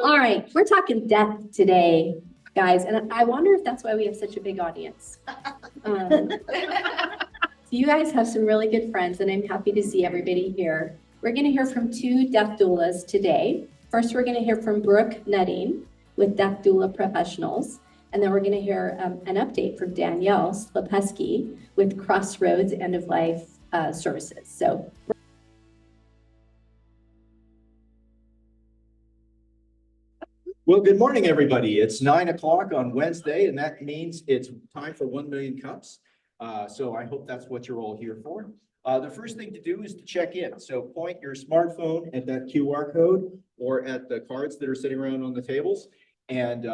All right, we're talking death today, guys, and I wonder if that's why we have such a big audience. So you guys have some really good friends, and I'm happy to see everybody here. We're going to hear from two death doulas today. First, we're going to hear from Brooke Nutting with Death Doula Professionals, and then we're going to hear an update from Danielle Slepesky with Crossroads End of Life Services. So. Well, good morning, everybody. It's 9 o'clock on Wednesday, and that means it's time for 1 Million Cups. So I hope that's what you're all here for. The first thing to do is to check in. So point your smartphone at that QR code or at the cards that are sitting around on the tables, and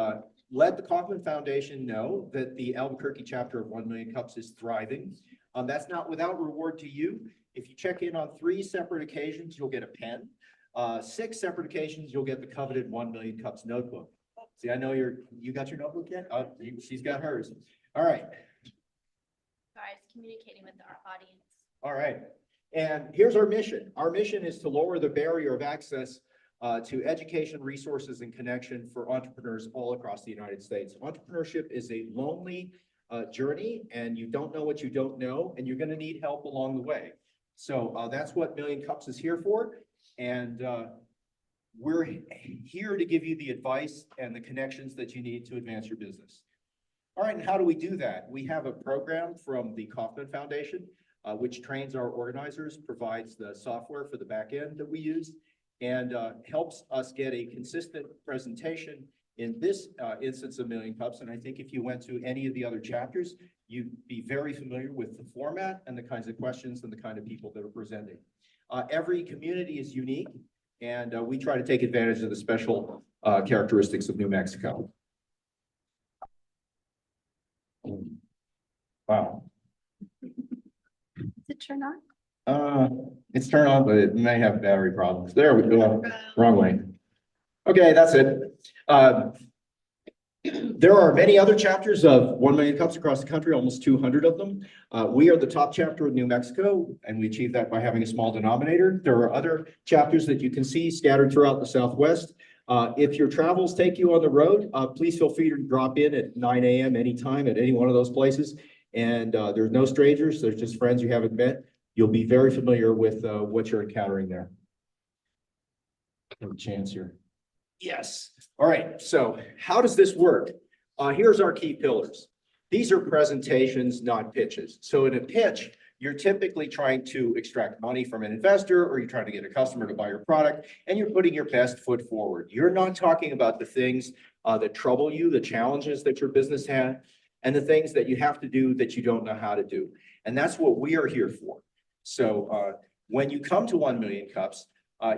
let the Kaufman Foundation know that the Albuquerque chapter of 1 Million Cups is thriving. That's not without reward to you. If you check in on 3 separate occasions, you'll get a pen. 6 separate occasions, you'll get the coveted 1 Million Cups notebook. See, I know you got your notebook yet? She's got hers. All right. Guys, communicating with our audience. All right. And here's our mission. Our mission is to lower the barrier of access to education, resources, and connection for entrepreneurs all across the United States. Entrepreneurship is a lonely journey, and you don't know what you don't know, and you're going to need help along the way. So that's what Million Cups is here for. And we're here to give you the advice and the connections that you need to advance your business. All right, and how do we do that? We have a program from the Kaufman Foundation, which trains our organizers, provides the software for the back end that we use, and helps us get a consistent presentation in this instance of Million Cups. And I think if you went to any of the other chapters, you'd be very familiar with the format and the kinds of questions and the kind of people that are presenting. Every community is unique, and we try to take advantage of the special characteristics of New Mexico. Wow. Does it turn on? It's turned on, but it may have battery problems. There we go. Wrong way. Okay, that's it. There are many other chapters of 1 Million Cups across the country, almost 200 of them. We are the top chapter of New Mexico, and we achieve that by having a small denominator. There are other chapters that you can see scattered throughout the Southwest. If your travels take you on the road, please feel free to drop in at 9 a.m. anytime at any one of those places. And there's no strangers, there's just friends you haven't met. You'll be very familiar with what you're encountering there. Have a chance here. Yes. All right. So how does this work? Here's our key pillars. These are presentations, not pitches. So in a pitch, you're typically trying to extract money from an investor, or you're trying to get a customer to buy your product, and you're putting your best foot forward. You're not talking about the things that trouble you, the challenges that your business had, and the things that you have to do that you don't know how to do. And that's what we are here for. So when you come to 1 Million Cups,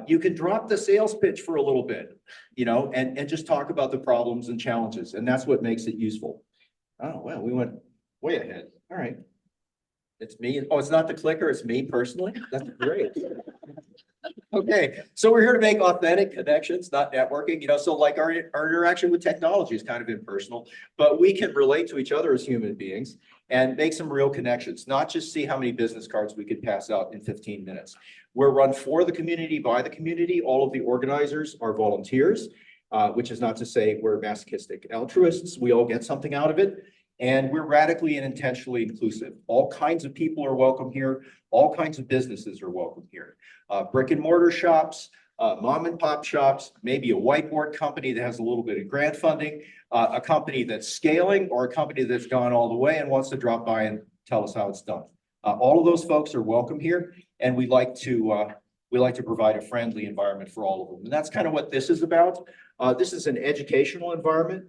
you can drop the sales pitch for a little bit, and just talk about the problems and challenges. And that's what makes it useful. Oh, well, we went way ahead. All right. It's me. Oh, it's not the clicker. It's me personally. That's great. Okay. So we're here to make authentic connections, not networking, so like our interaction with technology is kind of impersonal, but we can relate to each other as human beings and make some real connections, not just see how many business cards we could pass out in 15 minutes. We're run for the community, by the community. All of the organizers are volunteers, which is not to say we're masochistic altruists. We all get something out of it. And we're radically and intentionally inclusive. All kinds of people are welcome here. All kinds of businesses are welcome here. Brick and mortar shops, mom and pop shops, maybe a whiteboard company that has a little bit of grant funding, a company that's scaling, or a company that's gone all the way and wants to drop by and tell us how it's done. All of those folks are welcome here, and we like to provide a friendly environment for all of them. And that's kind of what this is about. This is an educational environment.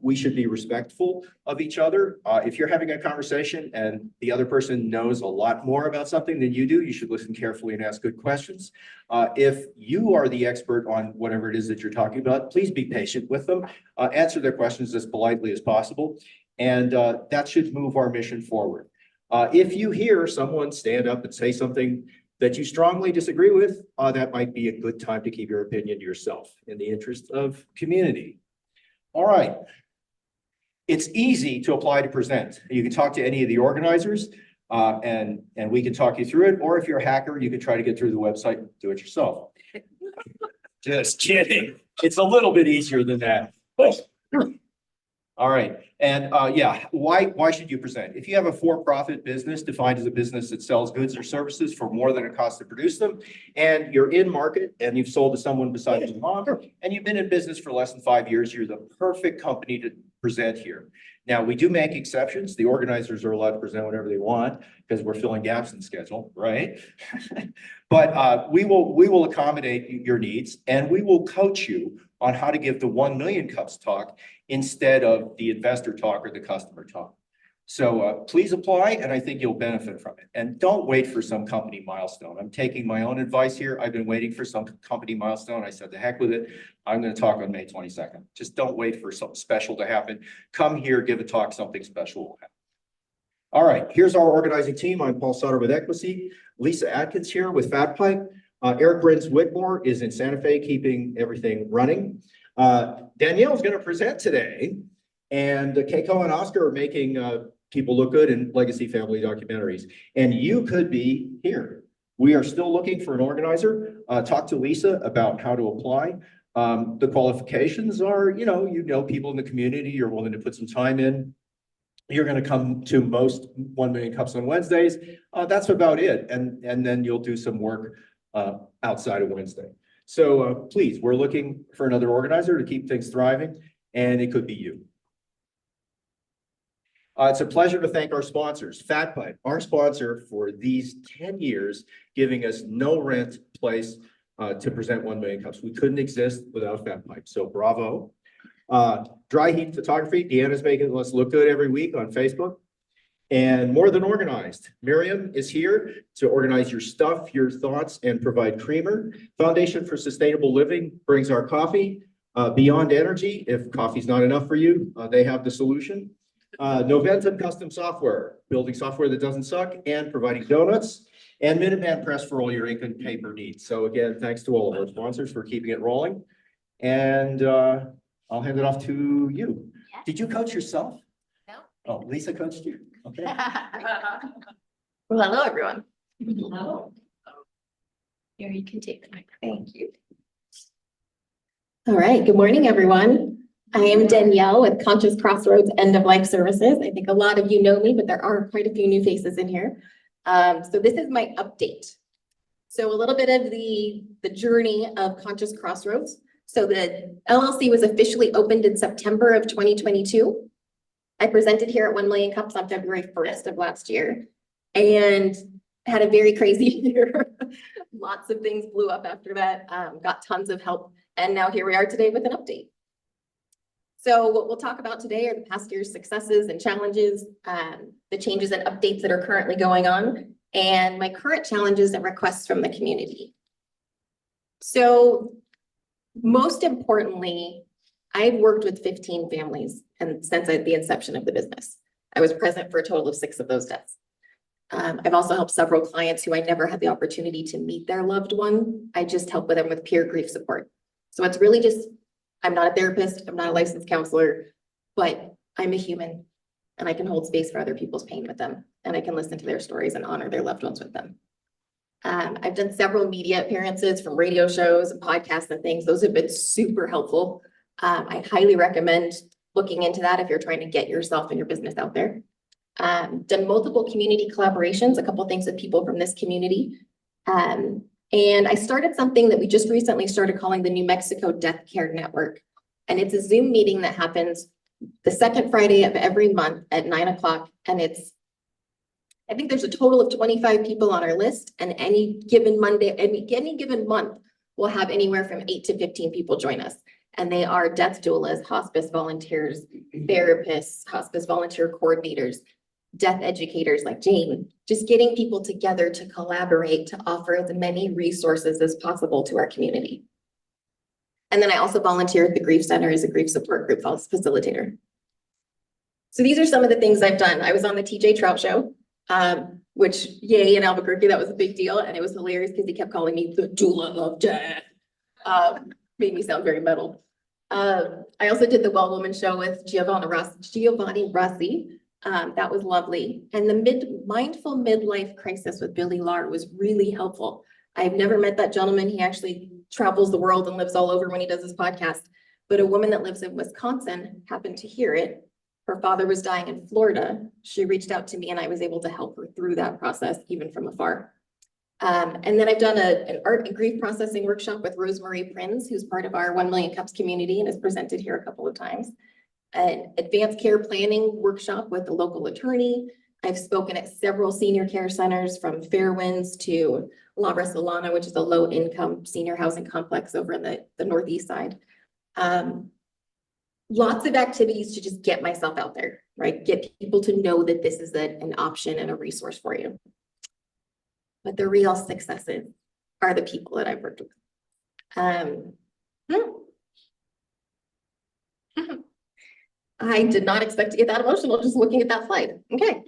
We should be respectful of each other. If you're having a conversation and the other person knows a lot more about something than you do, you should listen carefully and ask good questions. If you are the expert on whatever it is that you're talking about, please be patient with them. Answer their questions as politely as possible. And that should move our mission forward. If you hear someone stand up and say something that you strongly disagree with, that might be a good time to keep your opinion to yourself in the interest of community. All right. It's easy to apply to present. You can talk to any of the organizers and we can talk you through it. Or if you're a hacker, you can try to get through the website and do it yourself. Just kidding. It's a little bit easier than that. All right, and yeah, why should you present? If you have a for-profit business defined as a business that sells goods or services for more than it costs to produce them, and you're in market and you've sold to someone besides your mom, and you've been in business for less than 5 years, you're the perfect company to present here. Now, we do make exceptions. The organizers are allowed to present whatever they want because we're filling gaps in the schedule, right? But we will accommodate your needs, and we will coach you on how to give the 1 Million Cups talk instead of the investor talk or the customer talk. So please apply, and I think you'll benefit from it. And don't wait for some company milestone. I'm taking my own advice here. I've been waiting for some company milestone. I said, the heck with it. I'm going to talk on May 22nd. Just don't wait for something special to happen. Come here, give a talk, something special will happen. All right, here's our organizing team. I'm Paul Sutter with Equity. Lisa Atkins here with Fat Pipe. Eric Brins Whitmore is in Santa Fe, keeping everything running. Danielle is going to present today, and Keiko and Oscar are making people look good in legacy family documentaries. And you could be here. We are still looking for an organizer. Talk to Lisa about how to apply. The qualifications are, you know people in the community, you're willing to put some time in. You're going to come to most 1 Million Cups on Wednesdays. That's about it. And then you'll do some work outside of Wednesday. So please, we're looking for another organizer to keep things thriving, and it could be you. It's a pleasure to thank our sponsors. Fat Pipe, our sponsor for these 10 years, giving us no rent place to present 1 Million Cups. We couldn't exist without Fat Pipe, so bravo. Dry Heat Photography, Deanna's making us look good every week on Facebook. And More Than Organized, Miriam is here to organize your stuff, your thoughts, and provide creamer. Foundation for Sustainable Living brings our coffee. Beyond Energy, if coffee's not enough for you, they have the solution. Noventum Custom Software, building software that doesn't suck and providing donuts. And Minuteman Press for all your ink and paper needs. So again, thanks to all of our sponsors for keeping it rolling. And I'll hand it off to you. Yes. Did you coach yourself? No. Oh, Lisa coached you? Okay. Well, hello, everyone. Hello. Here, you can take the mic. Thank you. All right, good morning, everyone. I am Danielle with Conscious Crossroads End of Life Services. I think a lot of you know me, but there are quite a few new faces in here. So this is my update. So a little bit of the journey of Conscious Crossroads. So the LLC was officially opened in September of 2022. I presented here at 1 Million Cups on February 1st of last year and had a very crazy year. Lots of things blew up after that, got tons of help. And now here we are today with an update. So what we'll talk about today are the past year's successes and challenges, the changes and updates that are currently going on, and my current challenges and requests from the community. So most importantly, I've worked with 15 families and since the inception of the business. I was present for a total of 6 of those deaths. I've also helped several clients who I never had the opportunity to meet their loved one. I just help with them with peer grief support. So it's really just, I'm not a therapist, I'm not a licensed counselor, but I'm a human and I can hold space for other people's pain with them. And I can listen to their stories and honor their loved ones with them. I've done several media appearances from radio shows and podcasts and things. Those have been super helpful. I highly recommend looking into that if you're trying to get yourself and your business out there. Done multiple community collaborations, a couple of things with people from this community. And I started something that we just recently started calling the New Mexico Death Care Network. And it's a Zoom meeting that happens the second Friday of every month at 9 o'clock. And I think there's a total of 25 people on our list, and any given Monday, any given month, we'll have anywhere from 8 to 15 people join us. And they are death doulas, hospice volunteers, therapists, hospice volunteer coordinators, death educators like Jane, just getting people together to collaborate to offer as many resources as possible to our community. And then I also volunteer at the Grief Center as a grief support group facilitator. So these are some of the things I've done. I was on the TJ Trout Show, which yay, in Albuquerque, that was a big deal. And it was hilarious because he kept calling me the doula of death. Made me sound very metal. I also did the Well Woman Show with Giovanni Rossi. That was lovely. And the mindful midlife crisis with Billy Lar was really helpful. I've never met that gentleman. He actually travels the world and lives all over when he does his podcast. But a woman that lives in Wisconsin happened to hear it. Her father was dying in Florida. She reached out to me and I was able to help her through that process, even from afar. And then I've done an art and grief processing workshop with Rosemary Prinz, who's part of our 1 Million Cups community and has presented here a couple of times. An advanced care planning workshop with a local attorney. I've spoken at several senior care centers, from Fairwinds to La Resolana, which is a low-income senior housing complex over in the northeast side. Lots of activities to just get myself out there, right? Get people to know that this is an option and a resource for you. But the real successes are the people that I've worked with. I did not expect to get that emotional just looking at that slide. Okay.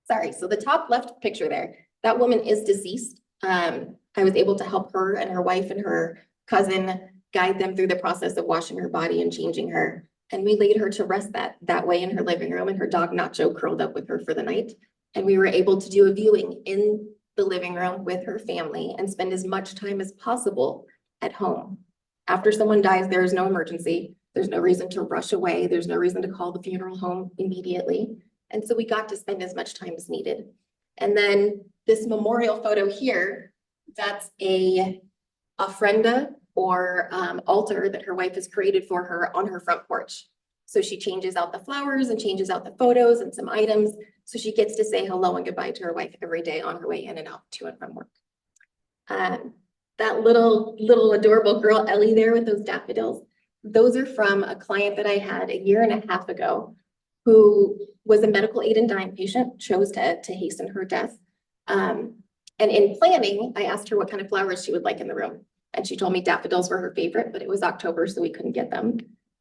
Sorry. So the top left picture there, that woman is deceased. I was able to help her and her wife and her cousin guide them through the process of washing her body and changing her. And we laid her to rest that way in her living room, and her dog Nacho curled up with her for the night. And we were able to do a viewing in the living room with her family and spend as much time as possible at home. After someone dies, there is no emergency. There's no reason to rush away. There's no reason to call the funeral home immediately. And so we got to spend as much time as needed. And then this memorial photo here, that's a ofrenda or altar that her wife has created for her on her front porch. So she changes out the flowers and changes out the photos and some items. So she gets to say hello and goodbye to her wife every day on her way in and out to and from work. That little adorable girl, Ellie, there with those daffodils, those are from a client that I had 1.5 years ago who was a medical aid and dying patient, chose to hasten her death. And in planning, I asked her what kind of flowers she would like in the room. And she told me daffodils were her favorite, but it was October, so we couldn't get them.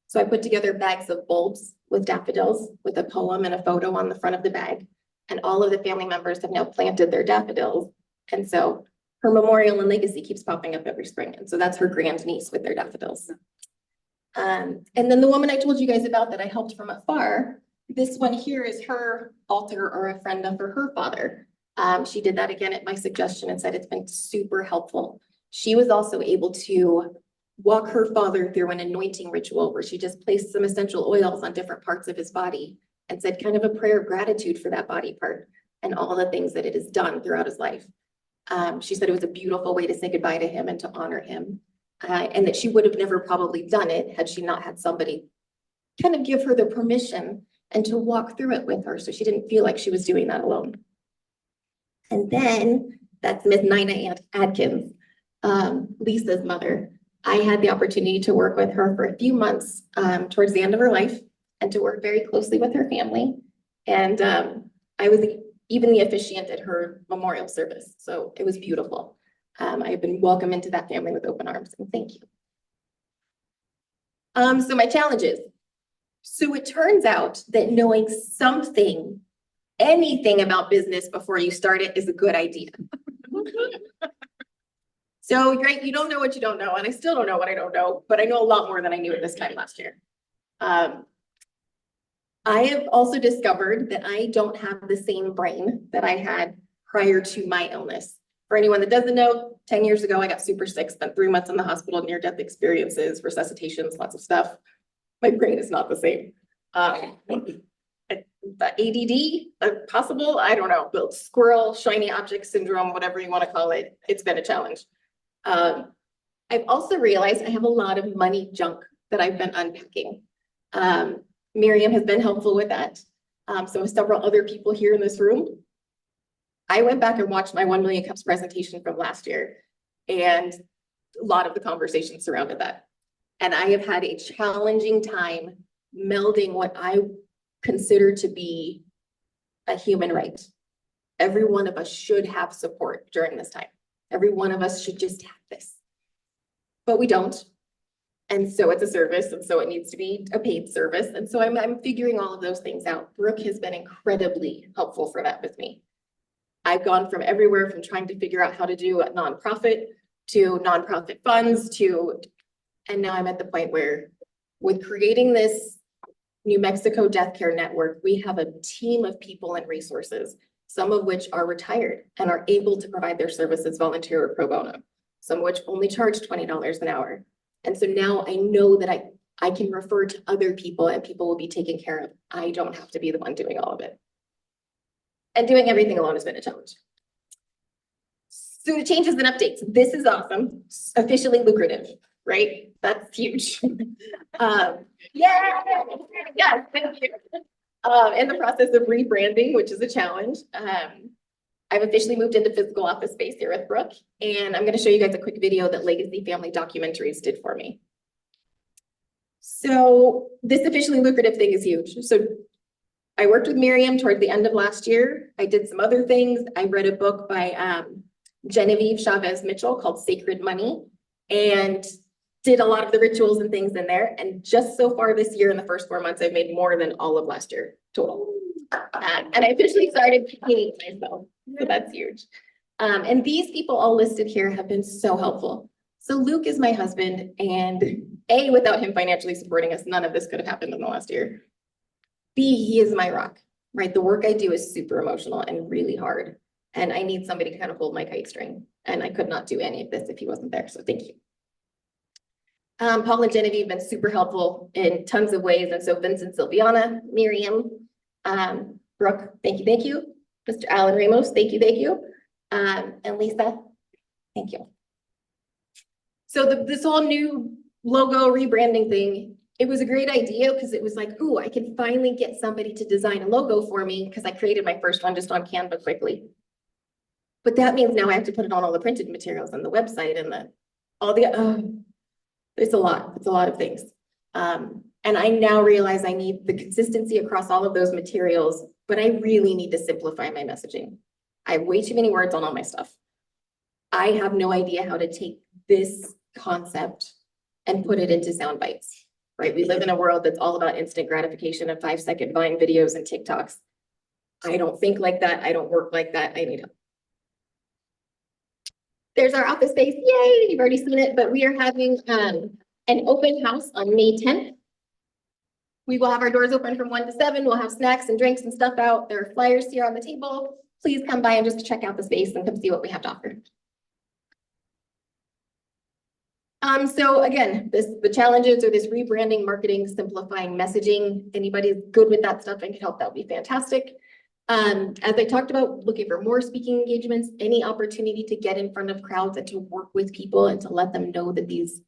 So I put together bags of bulbs with daffodils with a poem and a photo on the front of the bag. And all of the family members have now planted their daffodils. And so her memorial and legacy keeps popping up every spring. And so that's her grandniece with their daffodils. And then the woman I told you guys about that I helped from afar, this one here is her altar or ofrenda for her father. She did that again at my suggestion and said it's been super helpful. She was also able to walk her father through an anointing ritual where she just placed some essential oils on different parts of his body and said kind of a prayer of gratitude for that body part and all the things that it has done throughout his life. She said it was a beautiful way to say goodbye to him and to honor him. And that she would have never probably done it had she not had somebody kind of give her the permission and to walk through it with her, so she didn't feel like she was doing that alone. And then that's Miss Nina Adkins, Lisa's mother. I had the opportunity to work with her for a few months towards the end of her life and to work very closely with her family. And I was even the officiant at her memorial service, so it was beautiful. I've been welcomed into that family with open arms, and thank you. So my challenges. So it turns out that knowing something, anything about business before you start it is a good idea. So great, you don't know what you don't know, and I still don't know what I don't know, but I know a lot more than I knew at this time last year. I have also discovered that I don't have the same brain that I had prior to my illness. For anyone that doesn't know, 10 years ago, I got super sick, spent 3 months in the hospital, near-death experiences, resuscitations, lots of stuff. My brain is not the same. The ADD, possible, I don't know, but squirrel, shiny object syndrome, whatever you want to call it, it's been a challenge. I've also realized I have a lot of money junk that I've been unpacking. Miriam has been helpful with that. So have several other people here in this room. I went back and watched my 1 Million Cups presentation from last year, and a lot of the conversation surrounded that. And I have had a challenging time melding what I consider to be a human right. Every one of us should have support during this time. Every one of us should just have this, but we don't. And so it's a service, and so it needs to be a paid service. And so I'm figuring all of those things out. Brooke has been incredibly helpful for that with me. I've gone from everywhere from trying to figure out how to do a nonprofit to nonprofit funds and now I'm at the point where with creating this New Mexico Death Care Network, we have a team of people and resources, some of which are retired and are able to provide their services volunteer or pro bono. some of which only charge $20 an hour. And so now I know that I can refer to other people and people will be taken care of. I don't have to be the one doing all of it. And doing everything alone has been a challenge. So the changes and updates. This is awesome. Officially lucrative, right? That's huge. Yeah, yes, thank you. In the process of rebranding, which is a challenge. I've officially moved into physical office space here with Brooke, and I'm going to show you guys a quick video that Legacy Family Documentaries did for me. So this officially lucrative thing is huge. So I worked with Miriam towards the end of last year. I did some other things. I read a book by Genevieve Chavez Mitchell called Sacred Money, and did a lot of the rituals and things in there. And just so far this year, in the first 4 months, I've made more than all of last year total. And I officially started paying myself, so that's huge. And these people all listed here have been so helpful. So Luke is my husband, and A, without him financially supporting us, none of this could have happened in the last year. B, he is my rock, right? The work I do is super emotional and really hard. And I need somebody to kind of hold my kite string. And I could not do any of this if he wasn't there, so thank you. Paul and Genevieve have been super helpful in tons of ways. And so Vincent, Silviana, Miriam, Brooke, thank you, thank you. Mr. Alan Ramos, thank you, thank you. And Lisa, thank you. So this whole new logo rebranding thing, it was a great idea because it was like, ooh, I can finally get somebody to design a logo for me because I created my first one just on Canva quickly. But that means now I have to put it on all the printed materials and the website and it's a lot. It's a lot of things. And I now realize I need the consistency across all of those materials, but I really need to simplify my messaging. I have way too many words on all my stuff. I have no idea how to take this concept and put it into sound bites, right? We live in a world that's all about instant gratification of 5-second Vine videos and TikToks. I don't think like that. I don't work like that. I need help. There's our office space. Yay, you've already seen it, but we are having an open house on May 10th. We will have our doors open from 1 to 7. We'll have snacks and drinks and stuff out. There are flyers here on the table. Please come by and just check out the space and come see what we have to offer. So again, the challenges are this rebranding, marketing, simplifying messaging. Anybody's good with that stuff and can help, that would be fantastic. As I talked about, looking for more speaking engagements, any opportunity to get in front of crowds and to work with people and to let them know that these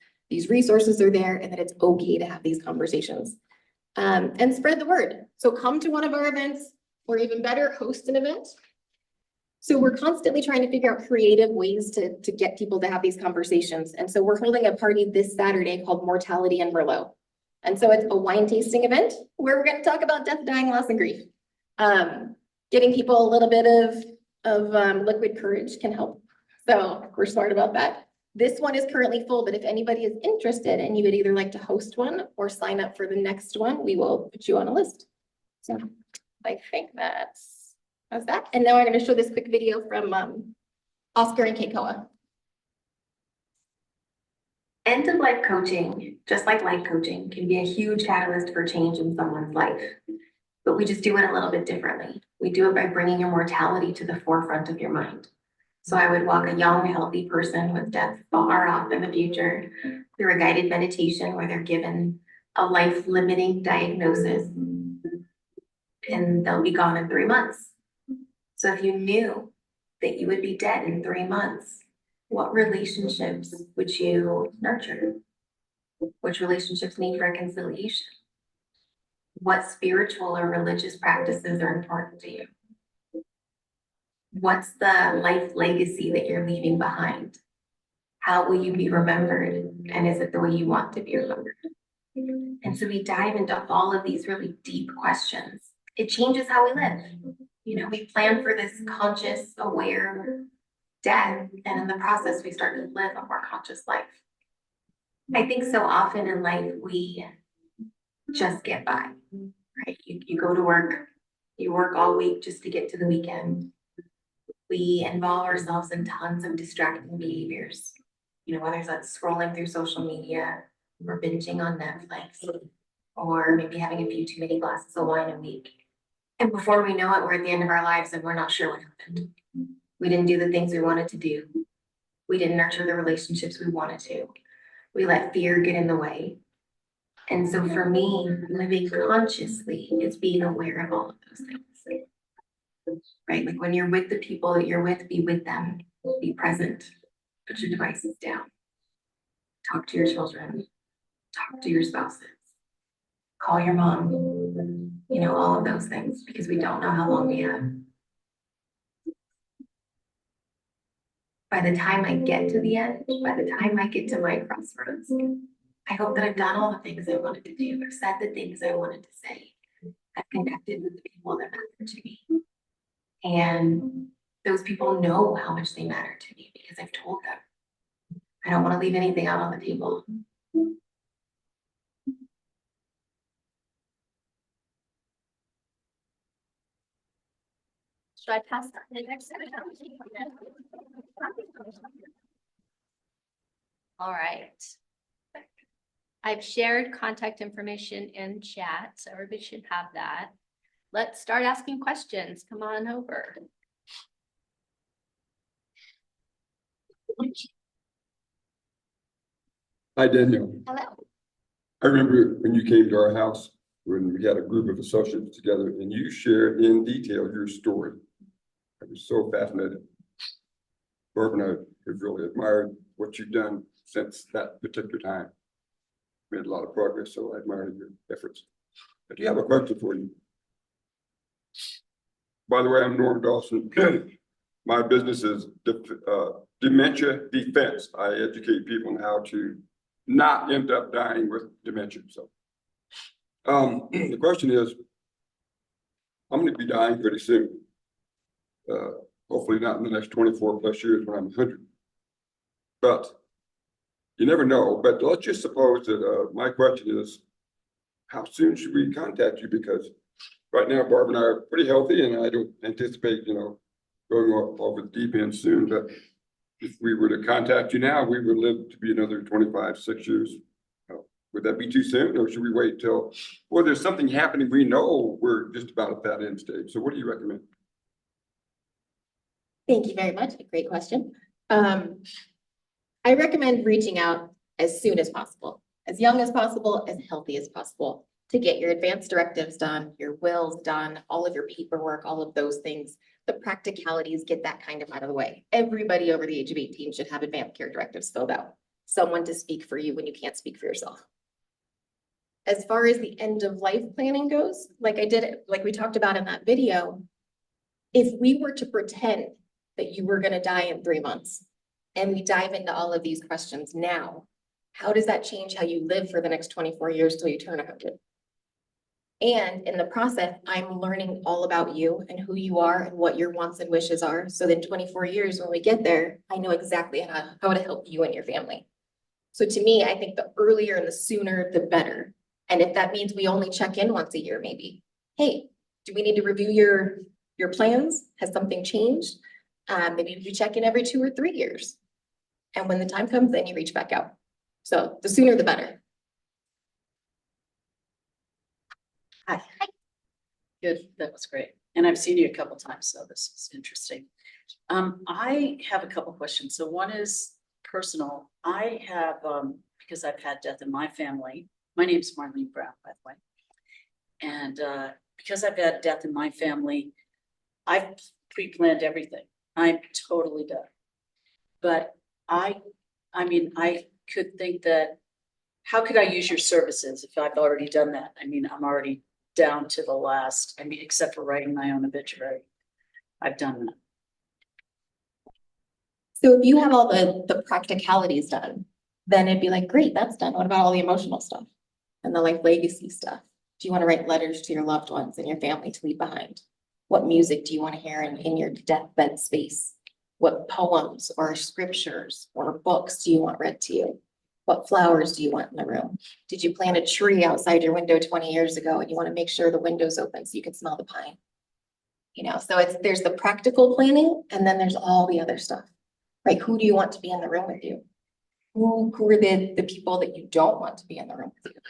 resources are there and that it's okay to have these conversations. And spread the word. So come to one of our events, or even better, host an event. So we're constantly trying to figure out creative ways to get people to have these conversations. And so we're holding a party this Saturday called Mortality and Merlot. And so it's a wine tasting event where we're going to talk about death, dying, loss, and grief. Getting people a little bit of liquid courage can help. So we're smart about that. This one is currently full, but if anybody is interested and you would either like to host one or sign up for the next one, we will put you on a list. So I think that's that. And now I'm going to show this quick video from Oscar and Keikoa. End-of-life coaching, just like life coaching, can be a huge catalyst for change in someone's life. But we just do it a little bit differently. We do it by bringing your mortality to the forefront of your mind. So I would walk a young, healthy person with death far off in the future through a guided meditation where they're given a life-limiting diagnosis and they'll be gone in 3 months. So if you knew that you would be dead in 3 months, what relationships would you nurture? Which relationships need reconciliation? What spiritual or religious practices are important to you? What's the life legacy that you're leaving behind? How will you be remembered? And is it the way you want to be remembered? And so we dive into all of these really deep questions. It changes how we live. You know, we plan for this conscious, aware death, and in the process, we start to live a more conscious life. I think so often in life, we just get by, right? You go to work, you work all week just to get to the weekend. We involve ourselves in tons of distracting behaviors, you know, whether that's scrolling through social media or binging on Netflix, or maybe having a few too many glasses of wine a week. And before we know it, we're at the end of our lives and we're not sure what happened. We didn't do the things we wanted to do. We didn't nurture the relationships we wanted to. We let fear get in the way. And so for me, living consciously is being aware of all of those things. Right? Like when you're with the people that you're with, be with them, be present, put your devices down, talk to your children, talk to your spouses, call your mom, you know, all of those things, because we don't know how long we have. By the time I get to the end, by the time I get to my crossroads, I hope that I've done all the things I wanted to do. I've said the things I wanted to say. I've connected with the people that matter to me. And those people know how much they matter to me because I've told them. I don't want to leave anything out on the table. Should I pass that to the next? All right. I've shared contact information in chat, so everybody should have that. Let's start asking questions. Come on over. Hi, Daniel. Hello. I remember when you came to our house, when we had a group of associates together and you shared in detail your story. I was so fascinated. Barb and I have really admired what you've done since that particular time. Made a lot of progress, so I admire your efforts. I do have a question for you. By the way, I'm Norm Dawson. My business is dementia defense. I educate people on how to not end up dying with dementia. So the question is, I'm going to be dying pretty soon. Hopefully not in the next 24 plus years when I'm 100. But you never know. But let's just suppose that my question is, how soon should we contact you? Because right now, Barb and I are pretty healthy, and I don't anticipate, going over the deep end soon. But if we were to contact you now, we would live to be another 25, 6 years. Would that be too soon, or should we wait till, well, there's something happening, we know we're just about at that end stage. So what do you recommend? Thank you very much. A great question. I recommend reaching out as soon as possible, as young as possible, as healthy as possible, to get your advanced directives done, your wills done, all of your paperwork, all of those things. The practicalities, get that kind of out of the way. Everybody over the age of 18 should have advanced care directives filled out. Someone to speak for you when you can't speak for yourself. As far as the end of life planning goes, like we talked about in that video, if we were to pretend that you were going to die in 3 months, and we dive into all of these questions now, how does that change how you live for the next 24 years till you turn 100? And in the process, I'm learning all about you and who you are and what your wants and wishes are. So then 24 years, when we get there, I know exactly how to help you and your family. So to me, I think the earlier and the sooner, the better. And if that means we only check in once a year, maybe, hey, do we need to review your plans? Has something changed? Maybe you check in every 2 or 3 years. And when the time comes, then you reach back out. So the sooner, the better. Hi. Good, that was great. And I've seen you a couple times, so this is interesting. I have a couple questions. So one is personal. I have, because I've had death in my family. My name's Marlene Brown, by the way. And because I've had death in my family, I've pre-planned everything. I'm totally done. But I mean, I could think that, how could I use your services if I've already done that? I mean, I'm already down to the last, except for writing my own obituary. I've done that. So if you have all the practicalities done, then it'd be like, great, that's done. What about all the emotional stuff and the life legacy stuff? Do you want to write letters to your loved ones and your family to leave behind? What music do you want to hear in your deathbed space? What poems or scriptures or books do you want read to you? What flowers do you want in the room? Did you plant a tree outside your window 20 years ago and you want to make sure the window's open so you can smell the pine? So there's the practical planning, and then there's all the other stuff, right? Who do you want to be in the room with you? Who are the people that you don't want to be in the room with you?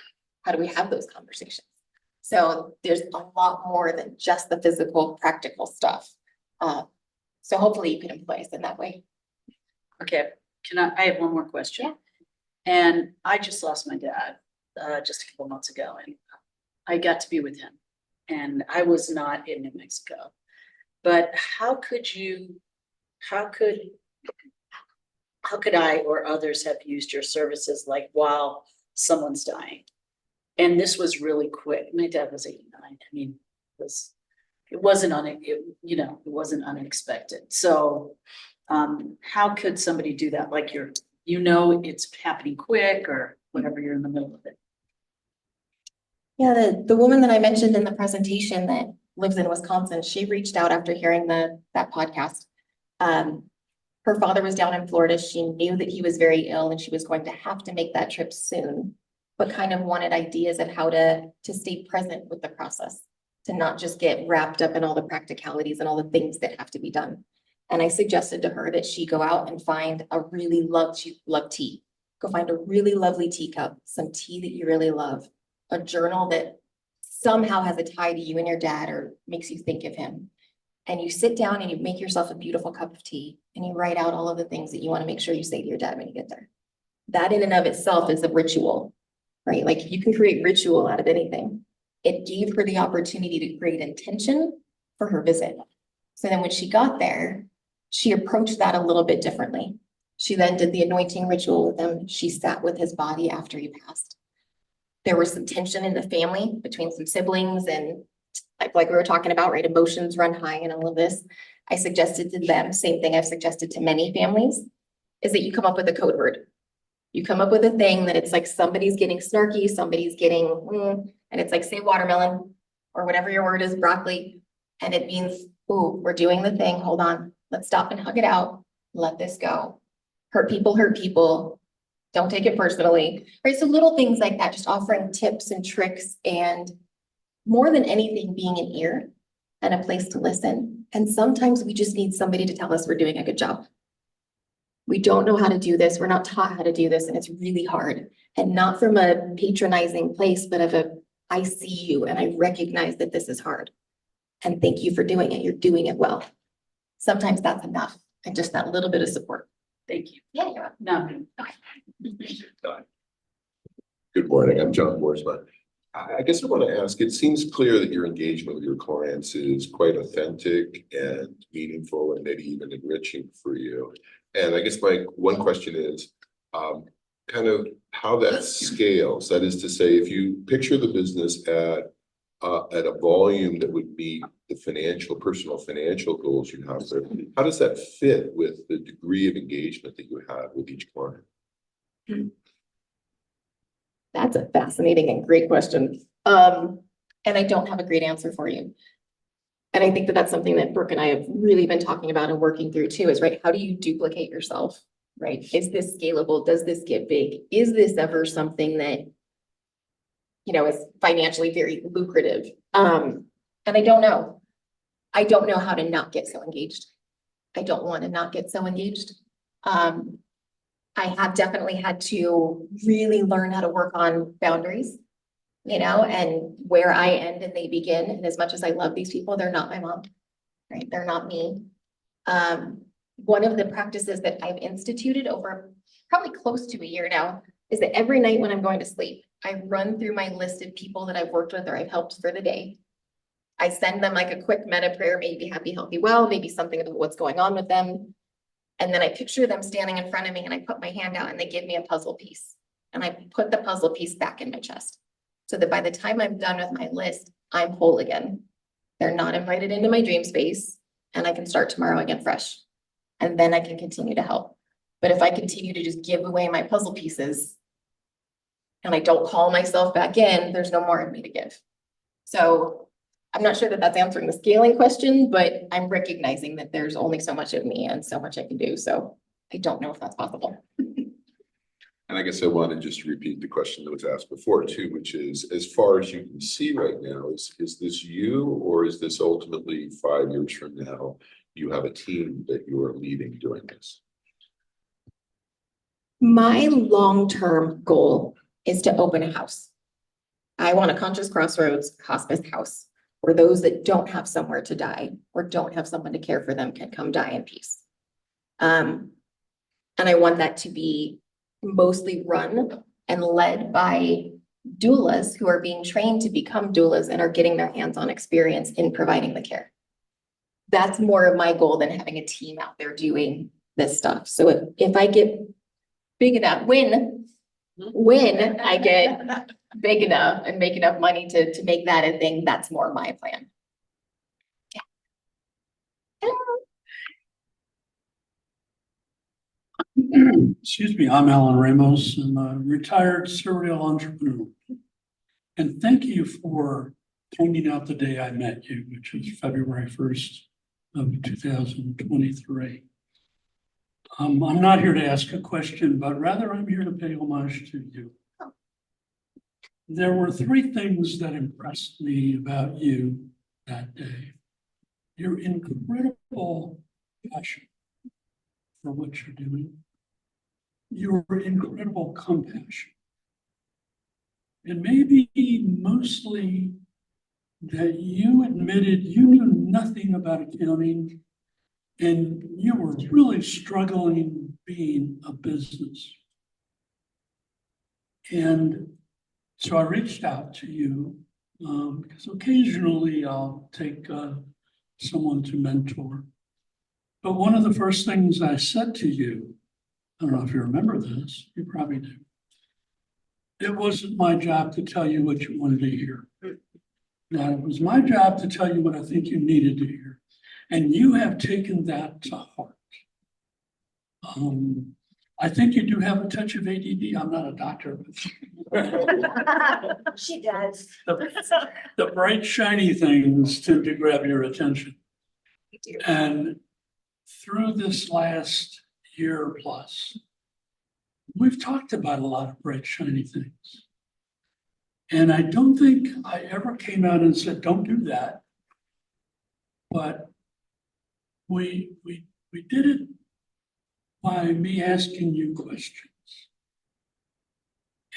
How do we have those conversations? So there's a lot more than just the physical, practical stuff. So hopefully you can employ us in that way. Okay, I have one more question. Yeah. And I just lost my dad, just a couple months ago, and I got to be with him. And I was not in New Mexico. But how could I or others have used your services like while someone's dying? And this was really quick. My dad was 89. I mean, it wasn't unexpected. So how could somebody do that? Like it's happening quick or whatever, you're in the middle of it. Yeah, the woman that I mentioned in the presentation that lives in Wisconsin, she reached out after hearing that podcast. Her father was down in Florida. She knew that he was very ill and she was going to have to make that trip soon, but kind of wanted ideas of how to stay present with the process, to not just get wrapped up in all the practicalities and all the things that have to be done. And I suggested to her that she go out and find she loved tea. Go find a really lovely teacup, some tea that you really love, a journal that somehow has a tie to you and your dad or makes you think of him. And you sit down and you make yourself a beautiful cup of tea and you write out all of the things that you want to make sure you say to your dad when you get there. That in and of itself is a ritual, right? Like you can create ritual out of anything. It gave her the opportunity to create intention for her visit. So then when she got there, she approached that a little bit differently. She then did the anointing ritual with him. She sat with his body after he passed. There was some tension in the family between some siblings and like we were talking about, right? Emotions run high and all of this. I suggested to them, same thing I've suggested to many families, is that you come up with a code word. You come up with a thing that it's like somebody's getting snarky, somebody's getting, and it's like, say watermelon or whatever your word is, broccoli. And it means, ooh, we're doing the thing. Hold on. Let's stop and hug it out. Let this go. Hurt people. Don't take it personally, right? So little things like that, just offering tips and tricks and more than anything, being an ear and a place to listen. And sometimes we just need somebody to tell us we're doing a good job. We don't know how to do this. We're not taught how to do this. And it's really hard. And not from a patronizing place, but I see you and I recognize that this is hard. And thank you for doing it. You're doing it well. Sometimes that's enough. And just that little bit of support. Thank you. Yeah, you're No. Good morning, I'm John Boersma. I guess I want to ask, it seems clear that your engagement with your clients is quite authentic and meaningful and maybe even enriching for you. And I guess my one question is kind of how that scales. That is to say, if you picture the business at a volume that would meet the personal financial goals you have there, how does that fit with the degree of engagement that you have with each client? That's a fascinating and great question. And I don't have a great answer for you. And I think that that's something that Brooke and I have really been talking about and working through too, is right. How do you duplicate yourself? Right? Is this scalable? Does this get big? Is this ever something that, is financially very lucrative? And I don't know. I don't know how to not get so engaged. I don't want to not get so engaged. I have definitely had to really learn how to work on boundaries, and where I end and they begin. And as much as I love these people, they're not my mom, right? They're not me. One of the practices that I've instituted over probably close to a year now is that every night when I'm going to sleep, I run through my list of people that I've worked with or I've helped for the day. I send them like a quick meta prayer, maybe happy, healthy, well, maybe something about what's going on with them. And then I picture them standing in front of me and I put my hand out and they give me a puzzle piece. And I put the puzzle piece back in my chest so that by the time I'm done with my list, I'm whole again. They're not invited into my dream space and I can start tomorrow again fresh. And then I can continue to help. But if I continue to just give away my puzzle pieces and I don't call myself back in, there's no more of me to give. So I'm not sure that that's answering the scaling question, but I'm recognizing that there's only so much of me and so much I can do. So I don't know if that's possible. And I guess I want to just repeat the question that was asked before too, which is, as far as you can see right now, is this you, or is this ultimately 5 years from now, you have a team that you are leading doing this? My long-term goal is to open a house. I want a Conscious Crossroads hospice house where those that don't have somewhere to die or don't have someone to care for them can come die in peace. And I want that to be mostly run and led by doulas who are being trained to become doulas and are getting their hands-on experience in providing the care. That's more of my goal than having a team out there doing this stuff. So if I get big enough, when I get big enough and make enough money to make that a thing, that's more my plan. Excuse me, I'm Alan Ramos. I'm a retired serial entrepreneur. And thank you for pointing out the day I met you, which is February 1st of 2023. I'm not here to ask a question, but rather I'm here to pay homage to you. There were three things that impressed me about you that day. Your incredible passion for what you're doing, your incredible compassion, and maybe mostly that you admitted you knew nothing about accounting and you were really struggling being a business. And so I reached out to you because occasionally I'll take someone to mentor. But one of the first things I said to you, I don't know if you remember this, you probably do. It wasn't my job to tell you what you wanted to hear. That it was my job to tell you what I think you needed to hear. And you have taken that to heart. I think you do have a touch of ADD. I'm not a doctor. But She does. the bright, shiny things tend to grab your attention. And through this last year plus, we've talked about a lot of bright, shiny things. And I don't think I ever came out and said, don't do that. But we did it by me asking you questions.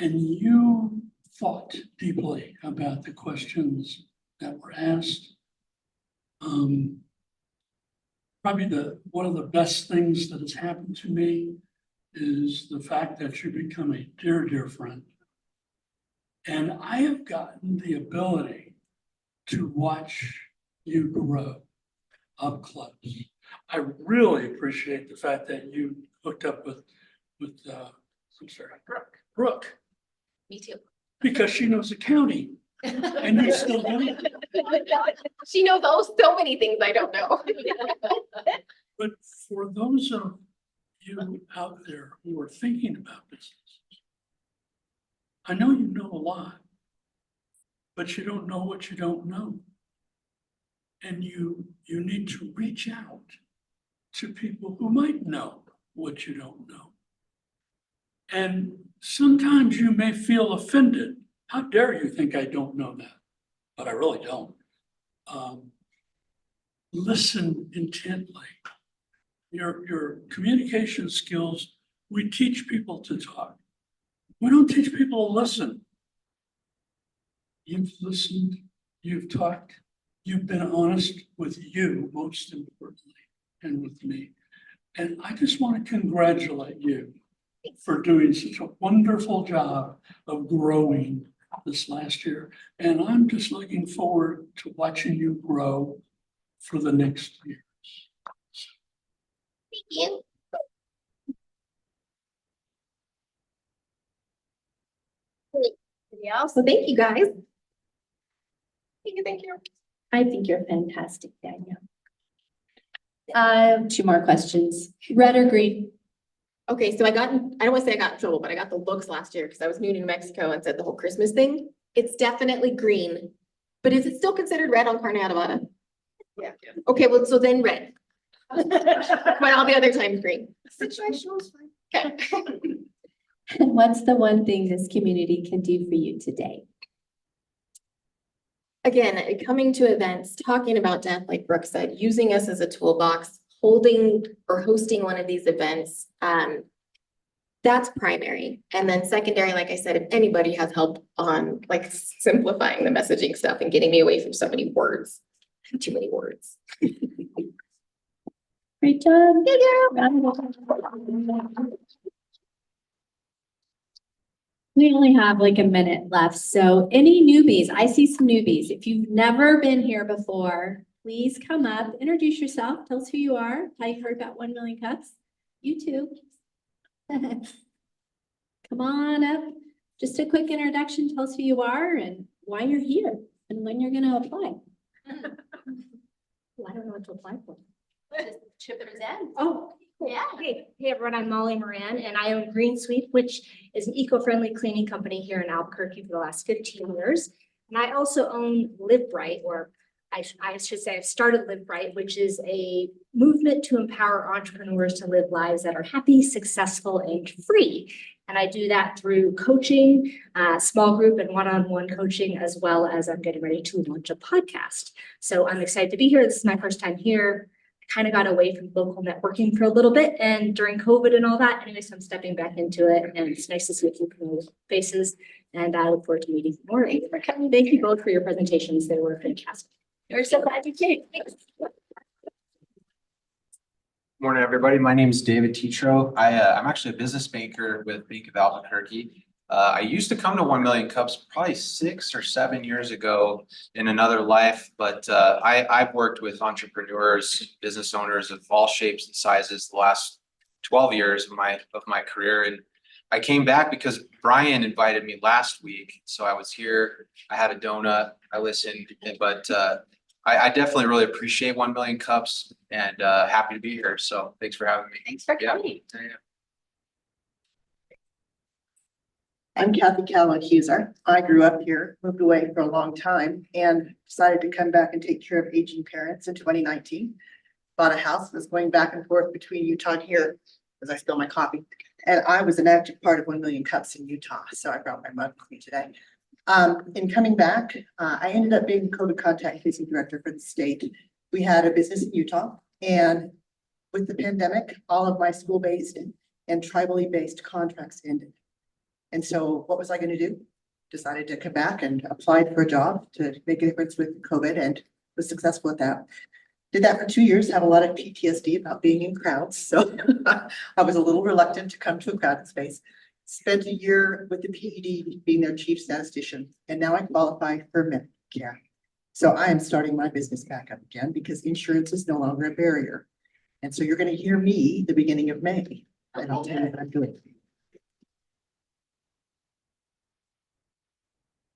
And you thought deeply about the questions that were asked. Probably one of the best things that has happened to me is the fact that you become a dear, dear friend. And I have gotten the ability to watch you grow up close. I really appreciate the fact that you hooked up with I'm sorry, Brooke, Me too. because she knows accounting and you still do. She knows so many things I don't know. But for those of you out there who are thinking about business, I know you know a lot, but you don't know what you don't know. And you need to reach out to people who might know what you don't know. And sometimes you may feel offended. How dare you think I don't know that? But I really don't. Listen intently. Your communication skills, we teach people to talk. We don't teach people to listen. You've listened, you've talked, you've been honest with you, most importantly, and with me. And I just want to congratulate you for doing such a wonderful job of growing this last year. And I'm just looking forward to watching you grow for the next years. Thank you. Yeah, so thank you guys. Thank you. I think you're fantastic, Danielle. Two more questions. Red or green? Okay, so I don't want to say I got in trouble, but I got the looks last year because I was new to New Mexico and said the whole Christmas thing. It's definitely green, but is it still considered red on carne adobada? Yeah. Okay, well, so then red. But all the other times green. Situational is fine. Okay. And what's the one thing this community can do for you today? Again, coming to events, talking about death, like Brooke said, using us as a toolbox, holding or hosting one of these events. That's primary. And then secondary, like I said, if anybody has help on like simplifying the messaging stuff and getting me away from so many words, too many words. Great job. We only have like a minute left, so any newbies, I see some newbies. If you've never been here before, please come up, introduce yourself, tell us who you are, how you heard about 1 Million Cups. You too. Come on up, just a quick introduction, tell us who you are and why you're here and when you're gonna apply. Well, I don't know what to apply for. Just chip it in. Oh, Yeah. Hey everyone, I'm Molly Moran and I own Green Sweep, which is an eco-friendly cleaning company here in Albuquerque for the last 15 years. And I also own Live Bright, or I should say I've started Live Bright, which is a movement to empower entrepreneurs to live lives that are happy, successful, and free. And I do that through coaching, small group and one-on-one coaching, as well as I'm getting ready to launch a podcast. So I'm excited to be here. This is my first time here. Kind of got away from local networking for a little bit and during COVID and all that. Anyway, so I'm stepping back into it and it's nice to see a few familiar faces and I look forward to meeting more. Thank you both for your presentations. They were fantastic. We're so glad you came. Morning, everybody. My name is David Tetro. I'm actually a business banker with Bank of Albuquerque. I used to come to 1 Million Cups probably 6 or 7 years ago in another life, but I've worked with entrepreneurs, business owners of all shapes and sizes the last 12 years of my career. And I came back because Brian invited me last week. So I was here, I had a donut, I listened, but I definitely really appreciate 1 Million Cups and happy to be here. So thanks for having me. Thanks for Yeah. coming. Yeah. I'm Kathy Callaghuser. I grew up here, moved away for a long time, and decided to come back and take care of aging parents in 2019. Bought a house, was going back and forth between Utah and here as I spill my coffee. And I was an active part of 1 Million Cups in Utah, so I brought my mug with me today. In coming back, I ended up being COVID contact tracing director for the state. We had a business in Utah, and with the pandemic, all of my school-based and tribally based contracts ended. And so what was I going to do? Decided to come back and applied for a job to make a difference with COVID and was successful at that. Did that for 2 years, have a lot of PTSD about being in crowds. So I was a little reluctant to come to a crowded space. Spent a year with the PED being their chief statistician, and now I qualify for Medicare. So I am starting my business back up again because insurance is no longer a barrier. And so you're going to hear me the beginning of May, and I'll tell you what I'm doing.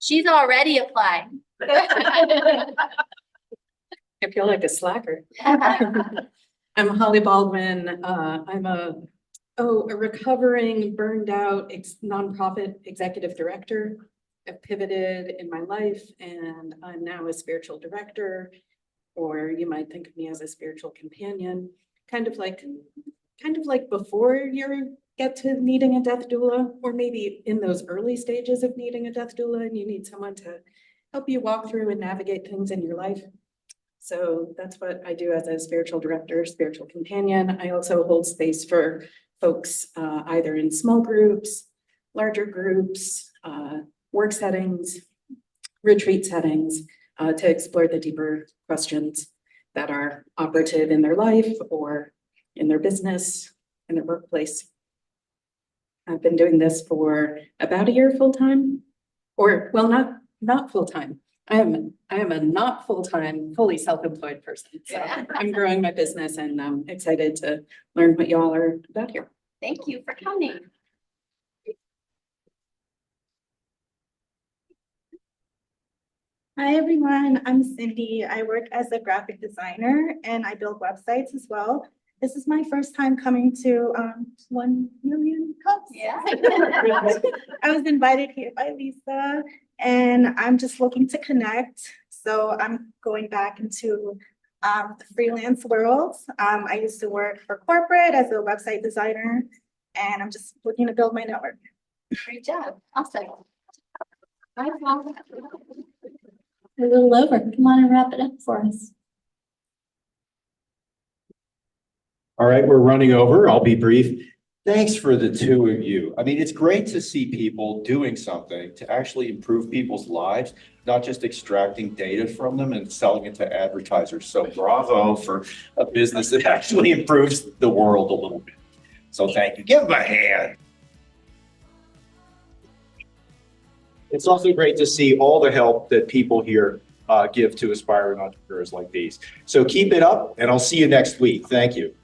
She's already applied. I feel like a slacker. I'm Holly Baldwin. I'm a recovering, burned out nonprofit executive director. I've pivoted in my life and I'm now a spiritual director, or you might think of me as a spiritual companion, kind of like before you get to needing a death doula, or maybe in those early stages of needing a death doula and you need someone to help you walk through and navigate things in your life. So that's what I do as a spiritual director, spiritual companion. I also hold space for folks either in small groups, larger groups, work settings, retreat settings, to explore the deeper questions that are operative in their life or in their business, in their workplace. I've been doing this for about a year full-time, or well, not full-time. I am a not full-time, fully self-employed person. So Yeah. I'm growing my business and I'm excited to learn what y'all are about here. Thank you for coming. Hi, everyone. I'm Cindy. I work as a graphic designer and I build websites as well. This is my first time coming to 1 Million Cups. Yeah. I was invited here by Lisa and I'm just looking to connect. So I'm going back into the freelance world. I used to work for corporate as a website designer and I'm just looking to build my network. Great job. Awesome. We're a little over. Come on and wrap it up for us. All right, we're running over. I'll be brief. Thanks for the two of you. I mean, it's great to see people doing something to actually improve people's lives, not just extracting data from them and selling it to advertisers. So bravo for a business that actually improves the world a little bit. So thank you. Give them a hand. It's also great to see all the help that people here give to aspiring entrepreneurs like these. So keep it up, and I'll see you next week. Thank you.